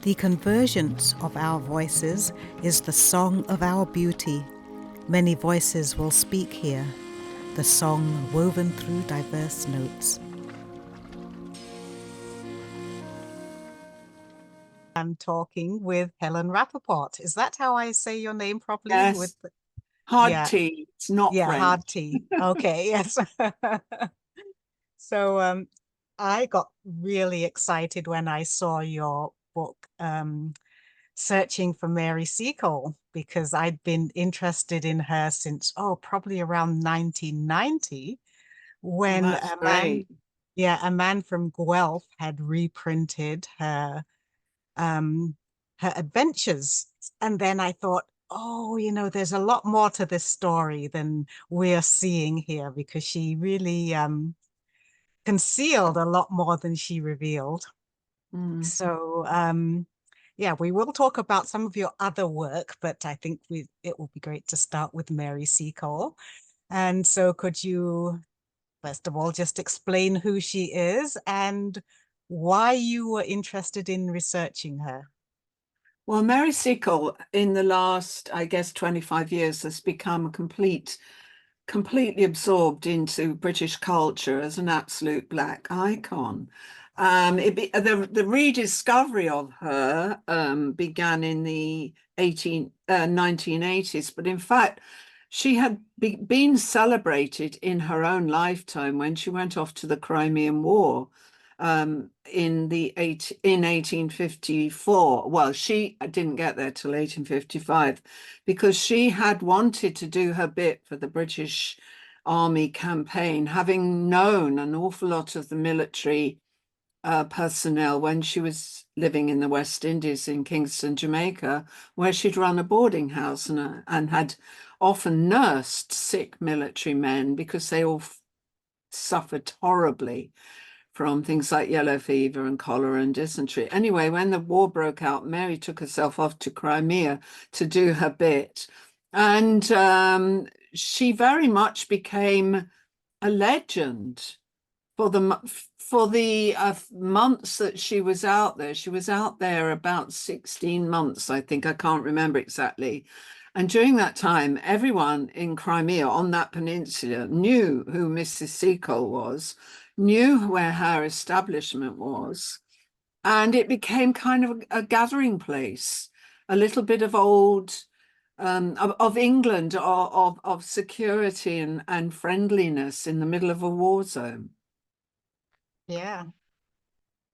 The convergence of our voices is the song of our beauty. Many voices will speak here, the song woven through diverse notes. I'm talking with Helen Rappaport. Is that how I say your name properly? Yes, hard Yeah, tea. It's not yeah, French. hard T. Okay, yes. So I got really excited when I saw your book, Searching for Mary Seacole, because I'd been interested in her since, probably around 1990, Oh, when that's great. a man from Guelph had reprinted um, her adventures. And then I thought, there's a lot more to this story than we're seeing here, because she really concealed a lot more than she revealed. Mm. So yeah, we will talk about some of your other work, but I think it will be great to start with Mary Seacole. And so could you, first of all, just explain who she is and why you were interested in researching her? Well, Mary Seacole in the last, I guess, 25 years has become completely absorbed into British culture as an absolute black icon. The rediscovery of her began in the 1980s, but in fact, she had been celebrated in her own lifetime when she went off to the Crimean War in 1854. Well, she didn't get there till 1855 because she had wanted to do her bit for the British Army campaign, having known an awful lot of the military personnel when she was living in the West Indies in Kingston, Jamaica, where she'd run a boarding house and had often nursed sick military men because they all suffered horribly from things like yellow fever and cholera and dysentery. Anyway, when the war broke out, Mary took herself off to Crimea to do her bit. And she very much became a legend for the months that she was out there. She was out there about 16 months, I think. I can't remember exactly. And during that time, everyone in Crimea on that peninsula knew who Mrs. Seacole was, knew where her establishment was, and it became kind of a gathering place, a little bit of old of England, of security and friendliness in the middle of a war zone. Yeah.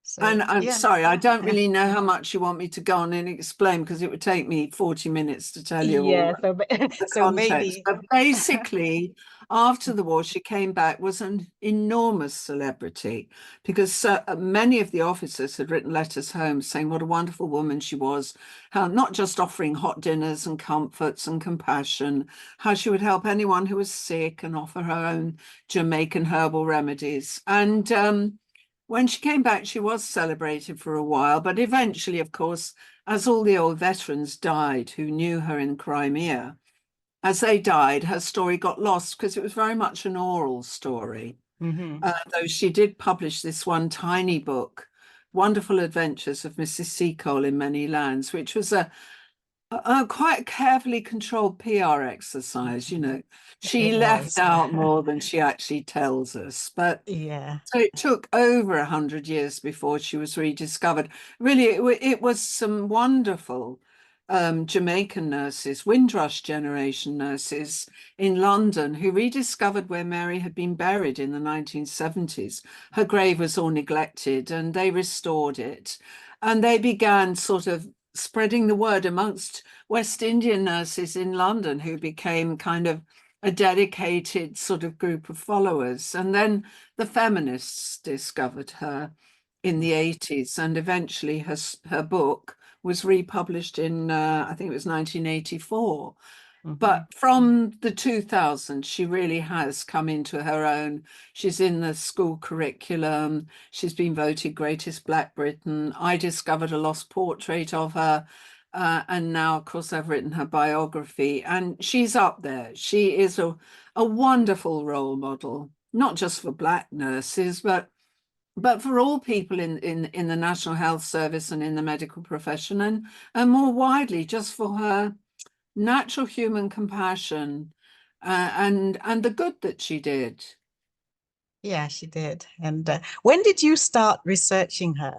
So And I'm yeah. sorry, I don't really know how much you want me to go on and explain because it would take me 40 minutes to tell you all Yeah, so the so context. maybe. But basically, after the war, she came back, was an enormous celebrity because many of the officers had written letters home saying what a wonderful woman she was, how not just offering hot dinners and comforts and compassion, how she would help anyone who was sick and offer her own Jamaican herbal remedies. And when she came back, she was celebrated for a while, but eventually, of course, as all the old veterans died who knew her in Crimea, as they died, her story got lost because it was very much an oral story. Hmm. Though she did publish this one tiny book, Wonderful Adventures of Mrs. Seacole in Many Lands, which was a quite carefully controlled PR exercise. She It left was. out more than she actually tells us, but Yeah. so it took over 100 years before she was rediscovered. Really, it was some wonderful Jamaican nurses, Windrush generation nurses in London who rediscovered where Mary had been buried in the 1970s. Her grave was all neglected and they restored it. And they began sort of spreading the word amongst West Indian nurses in London who became kind of a dedicated sort of group of followers. And then the feminists discovered her in the 80s, and eventually her book was republished in, I think it was 1984. Hmm. But from the 2000s, she really has come into her own. She's in the school curriculum. She's been voted Greatest Black Briton. I discovered a lost portrait of her. And now, of course, I've written her biography, and she's up there. She is a wonderful role model, not just for Black nurses, but but for all people in the National Health Service and in the medical profession, and more widely, just for her natural human compassion, and the good that she did. Yeah, she did. And when did you start researching her?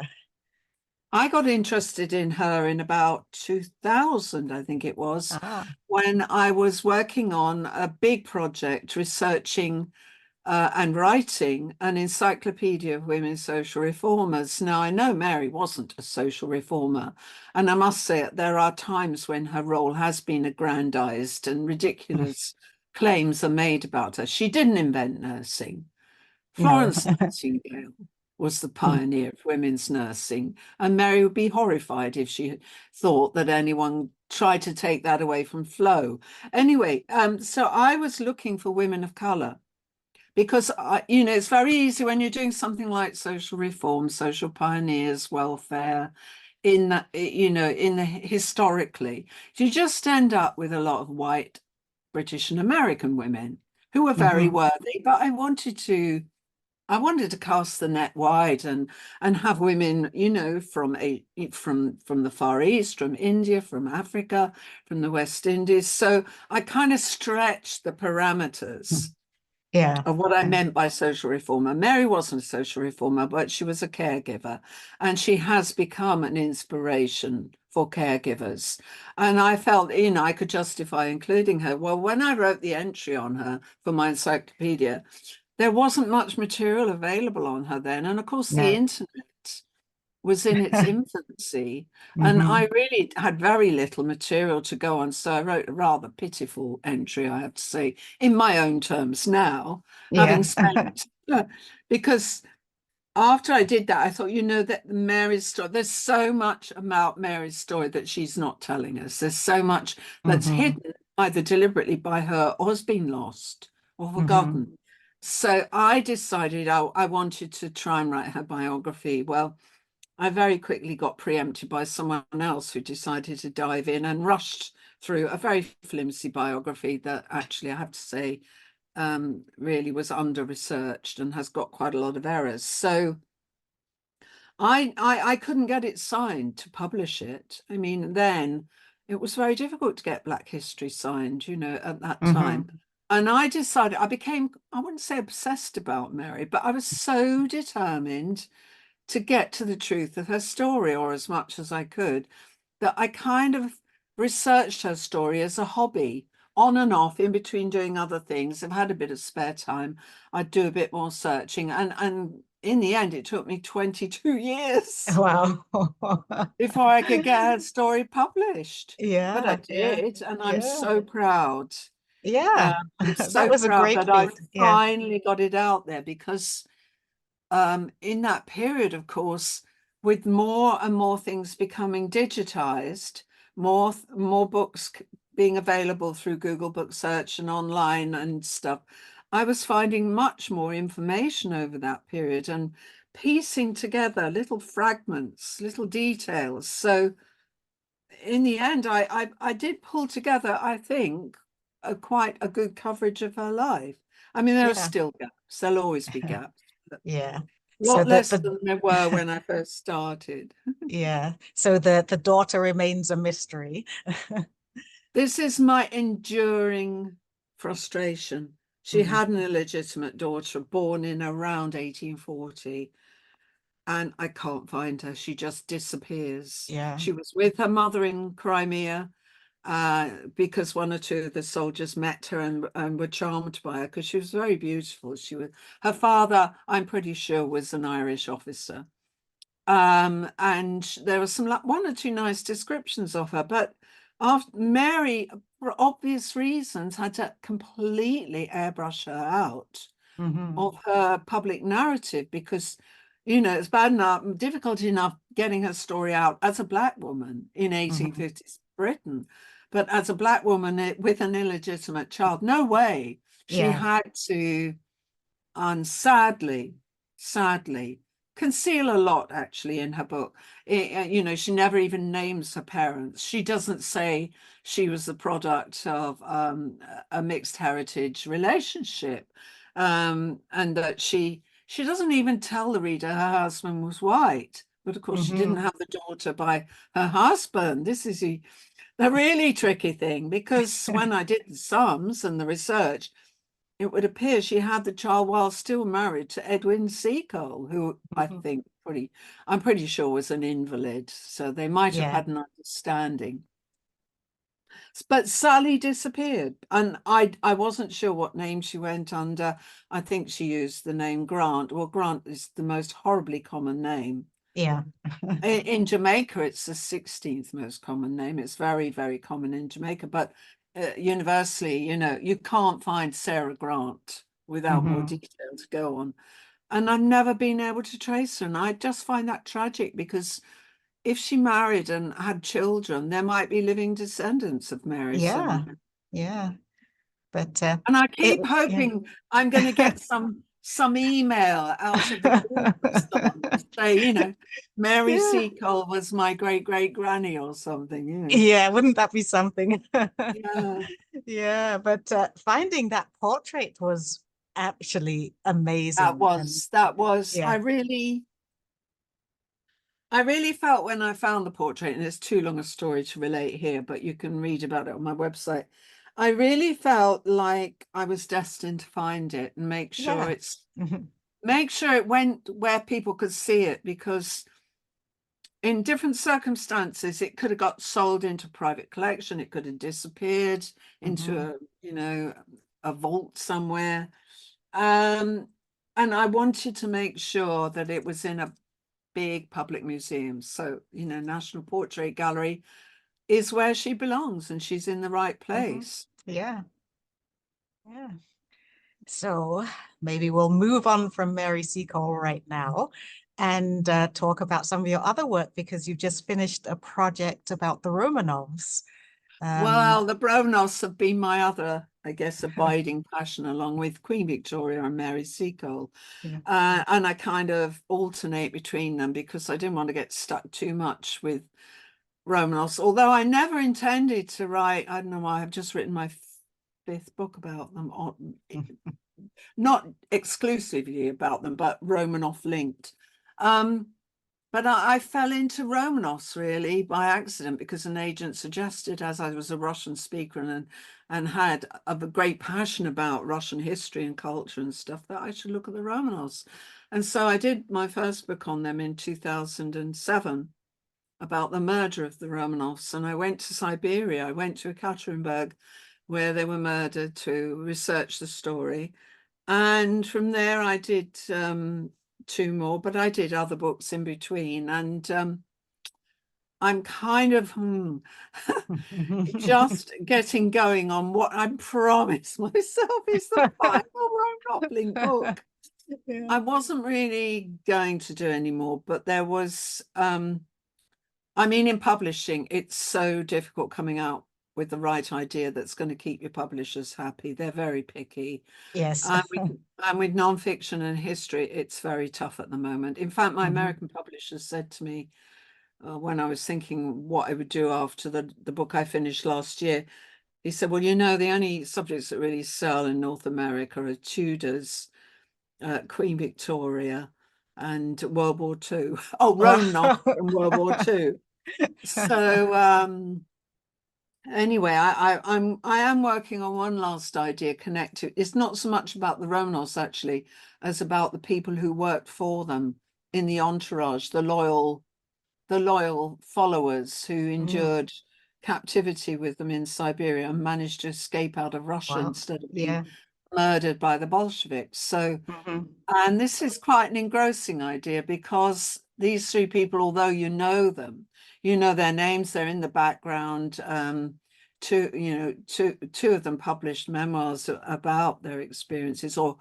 I got interested in her in about 2000, I think it was, Ah, when I was working on a big project researching and writing an encyclopedia of women social reformers. Now, I know Mary wasn't a social reformer, and I must say there are times when her role has been aggrandized and ridiculous claims are made about her. She didn't invent nursing. no. Florence Nightingale was the pioneer of women's nursing, and Mary would be horrified if she thought that anyone tried to take that away from Flo. Anyway, so I was looking for women of color because it's very easy when you're doing something like social reform, social pioneers, welfare, in that, in the historically, you just end up with a lot of white British and American women who were very Hmm. worthy, but I wanted to cast the net wide and have women, from the Far East, from India, from Africa, from the West Indies. So I kind of stretched the parameters Yeah. of what I Yeah. meant by social reformer. Mary wasn't a social reformer, but she was a caregiver, and she has become an inspiration for caregivers. And I felt, I could justify including her. Well, when I wrote the entry on her for my encyclopedia, there wasn't much material available on her then. And of course, the No. internet was in its infancy, and Hmm. I really had very little material to go on. So I wrote a rather pitiful entry, I have to say, in my own terms now, having Yeah. spent, because after I did that, I thought, that Mary's story, there's so much about Mary's story that she's not telling us. There's so much that's Hmm. hidden either deliberately by her or has been lost or Hmm. forgotten. So I decided I wanted to try and write her biography. Well, I very quickly got preempted by someone else who decided to dive in and rushed through a very flimsy biography that actually, I have to say, really was under researched and has got quite a lot of errors. So I couldn't get it signed to publish it. I mean, then it was very difficult to get Black History signed, at that time. Hmm. And I decided I became, I wouldn't say obsessed about Mary, but I was so determined to get to the truth of her story, or as much as I could, that I kind of researched her story as a hobby, on and off, in between doing other things. I've had a bit of spare time, I'd do a bit more searching. And in the end, it took me 22 years Wow. before I could get her story published. But I Yeah. Yeah. did, and I'm Yeah. so proud. Yeah. I'm That so was a proud great that I feat. Yeah. finally got it out there, because in that period, of course, with more and more things becoming digitized, more books being available through Google Book Search and online and stuff, I was finding much more information over that period and piecing together little fragments, little details. So in the end, I did pull together, I think, quite a good coverage of her life. I mean, there are Yeah. still gaps. There'll always be gaps. Yeah. A So lot the less the than there were when I first started. yeah. So the daughter remains a mystery. This is my enduring frustration. She Mhm. had an illegitimate daughter born in around 1840, and I can't find her. She just disappears. Yeah. She was with her mother in Crimea, because one or two of the soldiers met her and were charmed by her because she was very beautiful. Her father, I'm pretty sure, was an Irish officer. And there were one or two nice descriptions of her, but after Mary, for obvious reasons, had to completely airbrush her out Hmm. of her public narrative, because it's bad enough, difficult enough getting her story out as a Black woman in Hmm. 1850s Britain, but as a Black woman with an illegitimate child, no way. She Yeah. had to, and sadly, conceal a lot actually in her book. She never even names her parents. She doesn't say she was the product of a mixed heritage relationship, and that she doesn't even tell the reader her husband was white. But of course, she didn't Hmm. have the daughter by her husband. This is the really tricky thing, because when I did the sums and the research, it would appear she had the child while still married to Edwin Seacole, who Hmm. I'm pretty sure was an invalid. So they might have Yeah, had an understanding. But Sally disappeared, and I wasn't sure what name she went under. I think she used the name Grant. Well, Grant is the most horribly common name. yeah. In Jamaica, it's the 16th most common name. It's very, very common in Jamaica, but universally, you can't find Sarah Grant without more Hmm. detail to go on. And I've never been able to trace her. And I just find that tragic, because if she married and had children, there might be living descendants of Mary Yeah, somewhere. yeah. But And I it, keep yeah. hoping I'm going to get some email out of the group of someone to say, Mary Yeah. Seacole was my great great granny or something. Yeah, wouldn't that be something? Yeah, Yeah, but finding that portrait was actually amazing. And that was. yeah. I really felt when I found the portrait, and it's too long a story to relate here, but you can read about it on my website. I really felt like I was destined to find it and Yeah. Mhm. make sure it went where people could see it, because in different circumstances, it could have got sold into private collection. It could have disappeared into Mhm. a vault somewhere. Um, and I wanted to make sure that it was in a big public museum. So, National Portrait Gallery is where she belongs, and she's in the right Mhm. place. Yeah. Yeah. So maybe we'll move on from Mary Seacole right now and talk about some of your other work, because you just finished a project about the Romanovs. Um, Well, the Romanovs have been my other, I guess, abiding passion, along with Queen Victoria and Mary Seacole. yeah. And I kind of alternate between them, because I didn't want to get stuck too much with Romanovs, although I never intended to write. I don't know why, I've just written my fifth book about them, not exclusively about them, but Romanov linked. Um, but I fell into Romanovs really by accident, because an agent suggested, as I was a Russian speaker and had a great passion about Russian history and culture and stuff, that I should look at the Romanovs. And so I did my first book on them in 2007, about the murder of the Romanovs. And I went to Siberia. I went to Ekaterinburg, where they were murdered, to research the story. And from there, I did two more, but I did other books in between. And I'm kind of just getting going on what I promised myself is the final Roanoke Link book. Yeah. I wasn't really going to do anymore, but there was, I mean, in publishing, it's so difficult coming out with the right idea that's going to keep your publishers happy. They're very picky. Yes. And with nonfiction and history, it's very tough at the moment. In fact, my Mhm. American publishers said to me, when I was thinking what I would do after the book I finished last year, he said, well, the only subjects that really sell in North America are Tudors, Queen Victoria, and World War II. Oh, Roanoke and World War II. So anyway, I am working on one last idea connected. It's not so much about the Romanovs actually, as about the people who worked for them in the entourage, the loyal followers who Mm. endured captivity with them in Siberia and managed to escape out of Russia Wow. instead of being Yeah. murdered by the Bolsheviks. So, Mhm. and this is quite an engrossing idea, because these three people, although you know their names, they're in the background. Two of them published memoirs about their experiences, or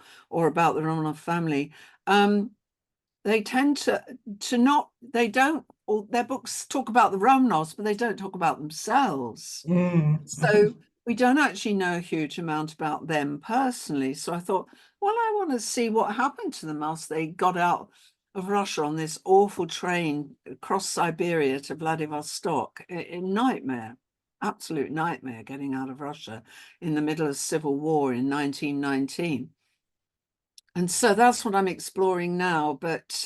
about the Romanov family. They tend to not, they don't, or their books talk about the Romanovs, but they don't talk about themselves. Mm. So we don't actually know a huge amount about them personally. So I thought, well, I want to see what happened to them after they got out of Russia on this awful train across Siberia to Vladivostok. A nightmare, absolute nightmare, getting out of Russia in the middle of civil war in 1919. And so that's what I'm exploring now. But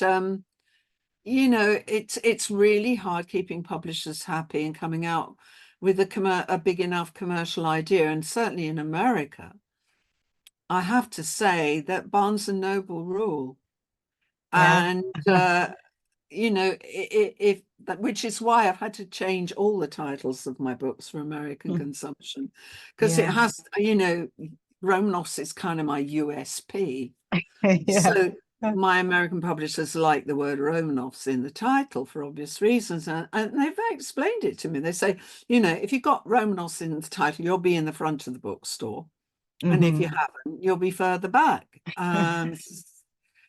it's really hard keeping publishers happy and coming out with a big enough commercial idea. And certainly in America, I have to say that Barnes and Noble rule. Yeah. And if that, which is why I've had to change all the titles of my books for American consumption, because it Yeah. has, Romanovs is kind of my USP. Yeah. So my American publishers like the word Romanovs in the title for obvious reasons, and they've explained it to me. They say, if you've got Romanovs in the title, you'll be in the front of the bookstore, and if you Hmm. haven't, you'll be further back.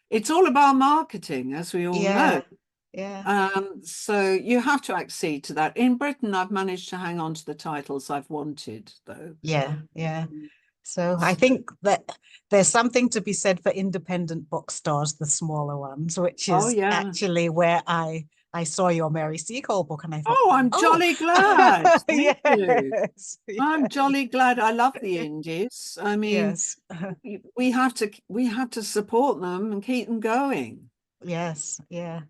It's all about marketing, as we all know. Yeah. Yeah. So you have to accede to that. In Britain, I've managed to hang on to the titles I've wanted, though. Yeah. Yeah. Mm. So I So, think that there's something to be said for independent bookstores, the smaller ones, which oh is yeah. actually where I saw your Mary Seacole book and I thought, Oh, I'm oh, jolly glad. Thank you. yes, I'm yes, jolly glad. I love the indies. I mean, yes, we have to support them and keep them going. yes, yeah.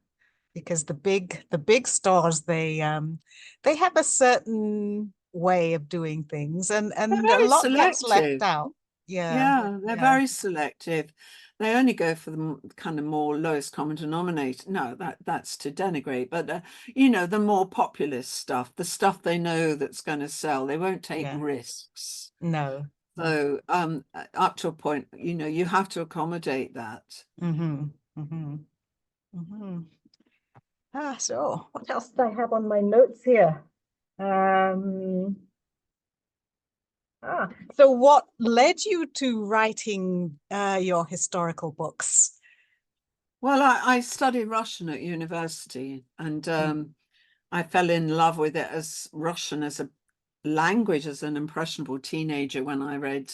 Because the big stores they have a certain way of doing things They're and a very lot gets left selective. out. Yeah, Yeah, they're yeah, very selective. They only go for the kind of more lowest common denominator. No, that's to denigrate, but the more populist stuff, the stuff they know that's going to sell, they won't take yeah. risks. No, no. So, up to a point, you have to accommodate that. Mm-hmm. Mm-hmm. Mm-hmm. So what else do I have on my notes here? Um, so what led you to writing your historical books? Well, I studied Russian at university, and Mm. I fell in love with it as Russian as a language as an impressionable teenager when I read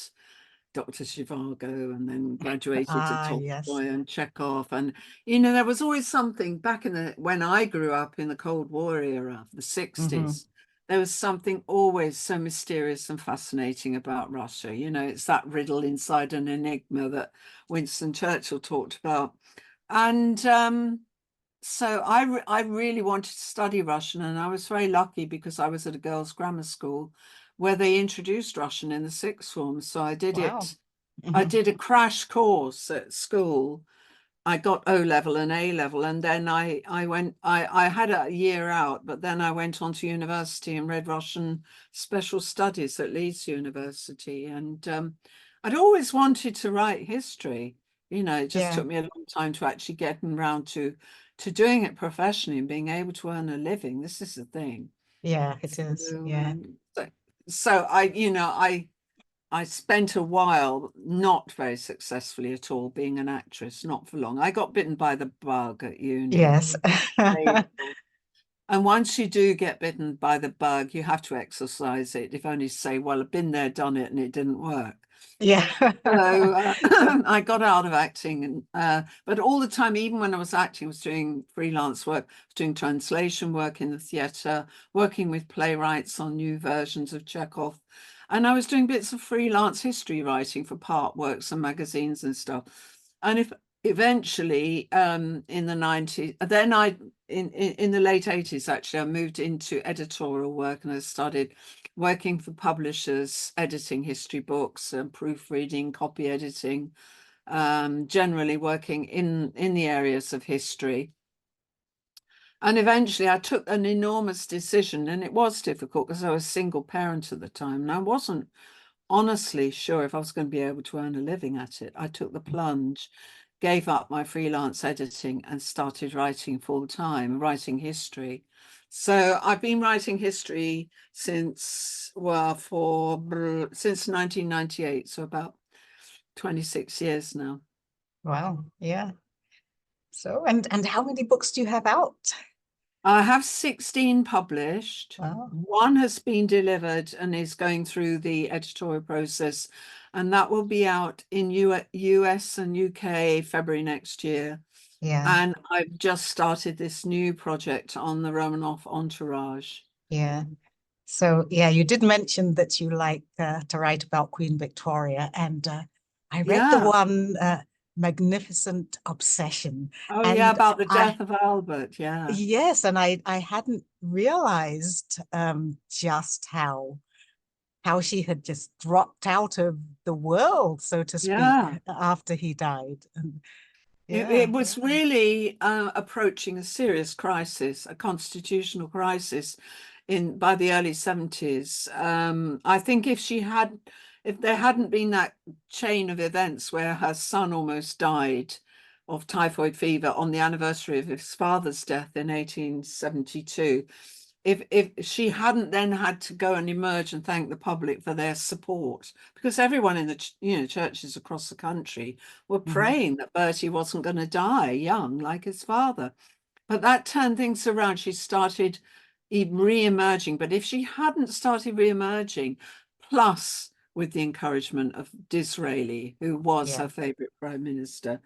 Dr. Zhivago and then graduated to Yes. Tolstoy and Chekhov. And, there was always something back when I grew up in the Cold War era, the Mm-hmm. 60s, there was something always so mysterious and fascinating about Russia. It's that riddle inside an enigma that Winston Churchill talked about. And so I really wanted to study Russian, and I was very lucky because I was at a girls' grammar school where they introduced Russian in the sixth form. So I did Wow. it. I Mm-hmm. did a crash course at school. I got O level and A level, and then I had a year out, but then I went on to university and read Russian special studies at Leeds University. And I'd always wanted to write history. It just Yeah. took me a long time to actually get around to doing it professionally and being able to earn a living. This is the thing. Yeah, it So, is. Yeah. so I spent a while not very successfully at all being an actress, not for long. I got bitten by the bug at uni. Yes. And once you do get bitten by the bug, you have to exercise it, if only to say, well, I've been there, done it, and it didn't work. Yeah. So I got out of acting, but all the time, even when I was acting, I was doing freelance work, doing translation work in the theatre, working with playwrights on new versions of Chekhov, and I was doing bits of freelance history writing for part works and magazines and stuff. And if eventually, in the 90s, then in the late 80s, actually, I moved into editorial work and I started working for publishers, editing history books and proofreading, copy editing, generally working in the areas of history. And eventually I took an enormous decision, and it was difficult because I was a single parent at the time, and I wasn't honestly sure if I was going to be able to earn a living at it. I took the plunge, gave up my freelance editing, and started writing full time, writing history. So I've been writing history since 1998, so about 26 years now. Wow. Yeah. So, and how many books do you have out? I have 16 published. Wow. One has been delivered and is going through the editorial process, and that will be out in US and UK February next year. Yeah. And I've just started this new project on the Romanov entourage. Yeah. So, yeah, you did mention that you like to write about Queen Victoria, and I read the Yeah. one. magnificent obsession. Oh yeah, And about the death of Albert. Yeah. yes, and I hadn't realized just how she had just dropped out of the world, so to speak, Yeah. after he died. And It yeah, was yeah. really approaching a serious crisis, a constitutional crisis in by the early 70s. I think if there hadn't been that chain of events where her son almost died of typhoid fever on the anniversary of his father's death in 1872, if she hadn't then had to go and emerge and thank the public for their support, because everyone in the churches across the country were Mhm. praying that Bertie wasn't going to die young like his father. But that turned things around. She started re-emerging. But if she hadn't started re-emerging, plus with the encouragement of Disraeli, who was Yeah. her favorite prime minister,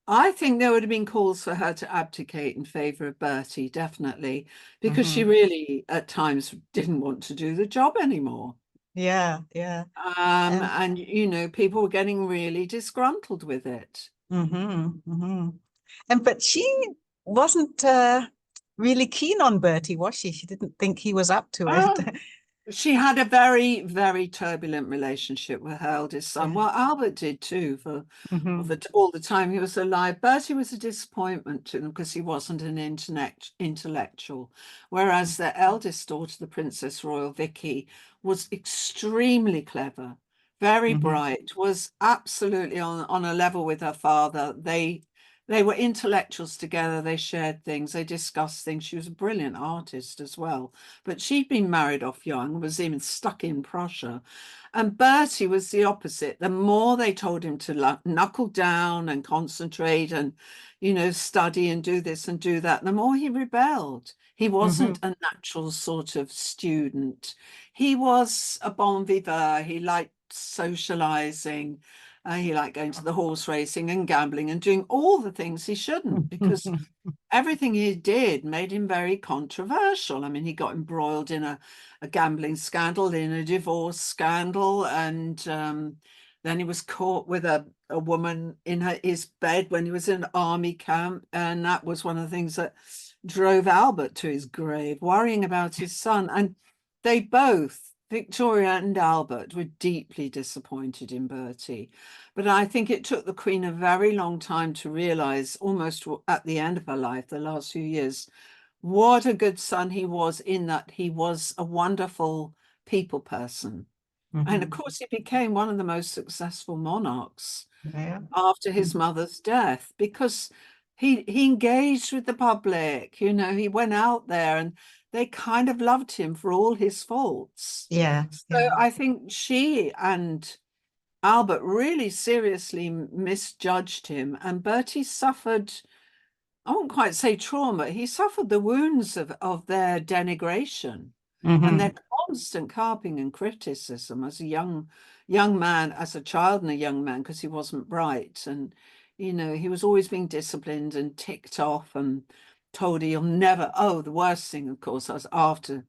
I think there would have been calls for her to abdicate in favor of Bertie, definitely, because she Hmm. really at times didn't want to do the job anymore. Yeah, yeah. And And people were getting really disgruntled with it. hmm. And but she wasn't really keen on Bertie, was she? She didn't think he was up to it. Oh, she had a very, very turbulent relationship with her eldest son. Yeah. Well, Albert did too for Hmm. all the time he was alive. Bertie was a disappointment to them because he wasn't an intellectual, whereas their eldest daughter, the Princess Royal Vicky, was extremely clever, very Hmm. bright, was absolutely on a level with her father. They were intellectuals together. They shared things. They discussed things. She was a brilliant artist as well. But she'd been married off young, was even stuck in Prussia. And Bertie was the opposite. The more they told him to knuckle down and concentrate and, study and do this and do that, the more he rebelled. He Hmm. wasn't a natural sort of student. He was a bon vivant. He liked socializing. He liked going to the horse racing and gambling and doing all the things he shouldn't because everything he did made him very controversial. I mean, he got embroiled in a gambling scandal, in a divorce scandal, and then he was caught with a woman in his bed when he was in an army camp. And that was one of the things that drove Albert to his grave, worrying about his son. And they both, Victoria and Albert, were deeply disappointed in Bertie. But I think it took the Queen a very long time to realize, almost at the end of her life, the last few years, what a good son he was, in that he was a wonderful people person. And of Hmm. course, he became one of the most successful monarchs Yeah. after his mother's death because he engaged with the public. He went out there and they kind of loved him for all his faults. Yeah. So Yeah. I think she and Albert really seriously misjudged him, and Bertie suffered, I won't quite say trauma, he suffered the wounds of their denigration and their Hmm. constant carping and criticism as a young man, as a child and a young man, because he wasn't bright. And, he was always being disciplined and ticked off and told he'll never, oh, the worst thing, of course, was after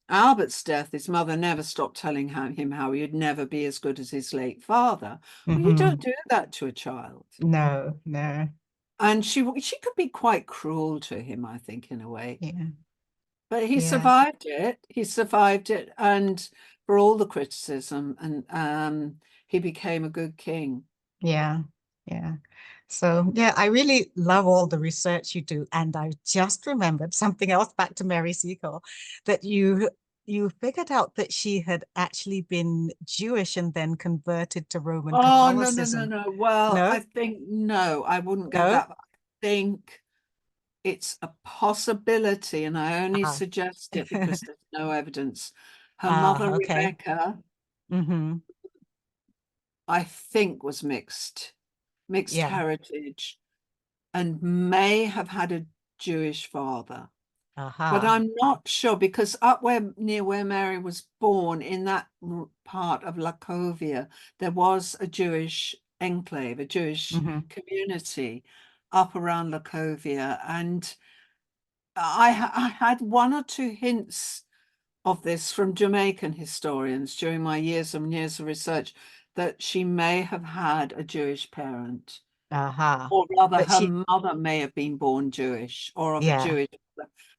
Albert's death, his mother never stopped telling him how he would never be as good as his late father. Well, you don't Hmm. do that to a child. No, no. And she could be quite cruel to him, I think, in a way. Yeah. But he Yeah. survived it. He survived it, and for all the criticism, and he became a good king. Yeah. Yeah. So yeah, I really love all the research you do. And I just remembered something else back to Mary Seacole, that you figured out that she had actually been Jewish and then converted to Roman Oh, no, no, no, Catholicism. no. Well, No? I think no, I wouldn't go No? that far. I think it's a possibility, and I only Ah. suggest it because there's no evidence. Her Ah, mother, okay. Rebecca, Hmm. I think was mixed Yeah. heritage, and may have had a Jewish father. But Aha. I'm not sure because up near where Mary was born, in that part of Lakovia, there was a Jewish enclave, a Jewish Hmm. community up around Lakovia, and I had one or two hints of this from Jamaican historians during my years and years of research, that she may have had a Jewish parent. Aha. or rather But her she, mother may have been born Jewish or of a yeah. Jewish,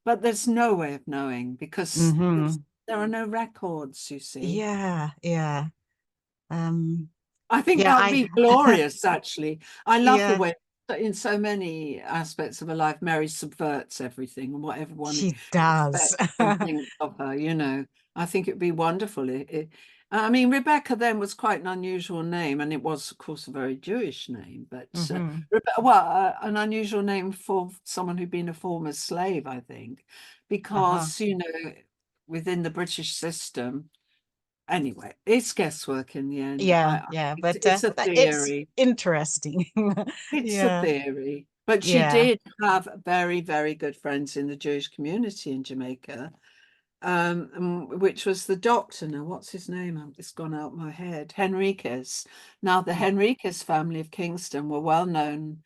but there's no way of knowing because Mm-hmm. there are no records, you see. Yeah, yeah. Um, I think yeah, that would I, be glorious, actually. I love the yeah, way, in so many aspects of her life, Mary subverts everything and what everyone she does. expects and thinks of her, you know. I think it'd be wonderful. I mean, Rebecca then was quite an unusual name, and it was, of course, a very Jewish name, but Hmm. an unusual name for someone who'd been a former slave, I think, Uh-huh. because, you know, within the British system, anyway, it's guesswork in the end. Yeah, yeah, but It's a it's theory. interesting. It's a Yeah, theory. But she yeah. did have very, very good friends in the Jewish community in Jamaica, which was the doctor. Now, what's his name? It's gone out my head. Henriquez. Now, the Henriquez family of Kingston were well known,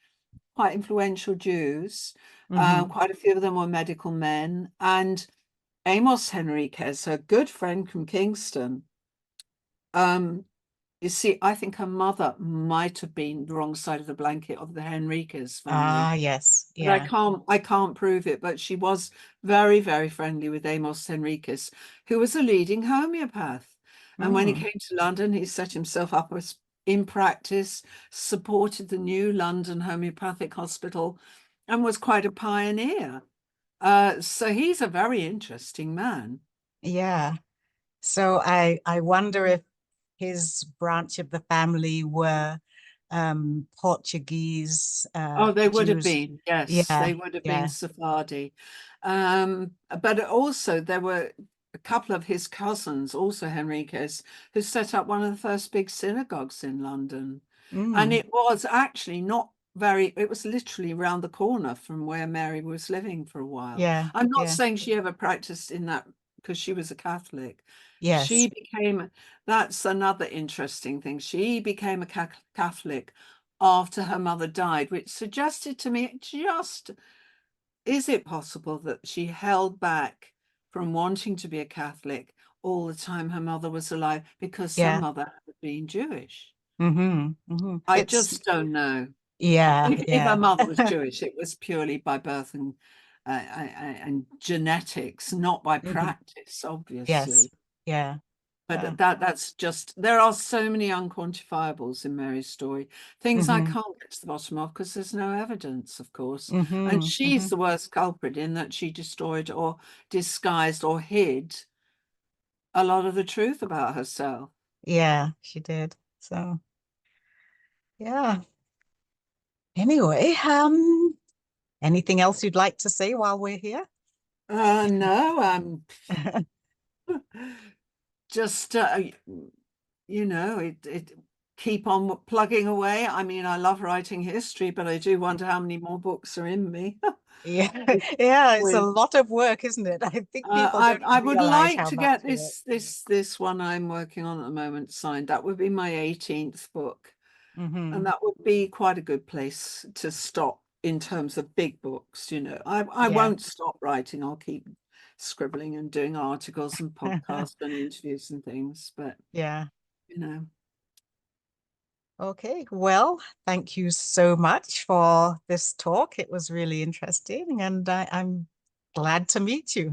quite influential Jews. Hmm. Quite a few of them were medical men. And Amos Henriquez, a good friend from Kingston, um, you see, I think her mother might have been the wrong side of the blanket of the Henriquez family, Ah, yes, but yeah. I can't prove it. But she was very, very friendly with Amos Henriquez, who was a leading homeopath. And when he Mm. came to London, he set himself up as in practice, supported the new London Homeopathic Hospital, and was quite a pioneer. So he's a very interesting man. Yeah. So I wonder if his branch of the family were Portuguese Oh, they would have Jews. been, yes, Yeah, they would have been yeah. Sephardi. But also there were a couple of his cousins, also Henriquez, who set up one of the first big synagogues in London. And Mm. it was actually not very, it was literally around the corner from where Mary was living for a while. Yeah, I'm not yeah. saying she ever practiced in that because she was a Catholic. Yes. She became, that's another interesting thing. She became a Catholic after her mother died, which suggested to me just, is it possible that she held back from wanting to be a Catholic all the time her mother was alive because her Yeah. mend been Jewish? Mm-hmm. Mm-hmm. I It's just don't know. yeah, If her yeah. mother was Jewish, it was purely by birth and genetics, not by Hmm. practice, Yes. obviously. Yeah. But that's just, there are so many unquantifiables in Mary's story, things I Mm-hmm. can't get to the bottom of because there's no evidence, of course. And Mm-hmm. Mm-hmm. she's the worst culprit in that she destroyed or disguised or hid a lot of the truth about herself. Yeah, she did. So yeah. Anyway, anything else you'd like to say while we're here? No, just it keep on plugging away. I mean, I love writing history, but I do wonder how many more books are in me. Yeah, yeah, it's a With lot of work, isn't it? I think people don't I would realize like how to much get work. this one I'm working on at the moment signed. That would be my 18th book, and Hmm. that would be quite a good place to stop in terms of big books. You know, I Yeah. won't stop writing. I'll keep scribbling and doing articles and podcasts and interviews and things. But Yeah. you know, Okay. Well, thank you so much for this talk. It was really interesting, and I'm glad to meet you.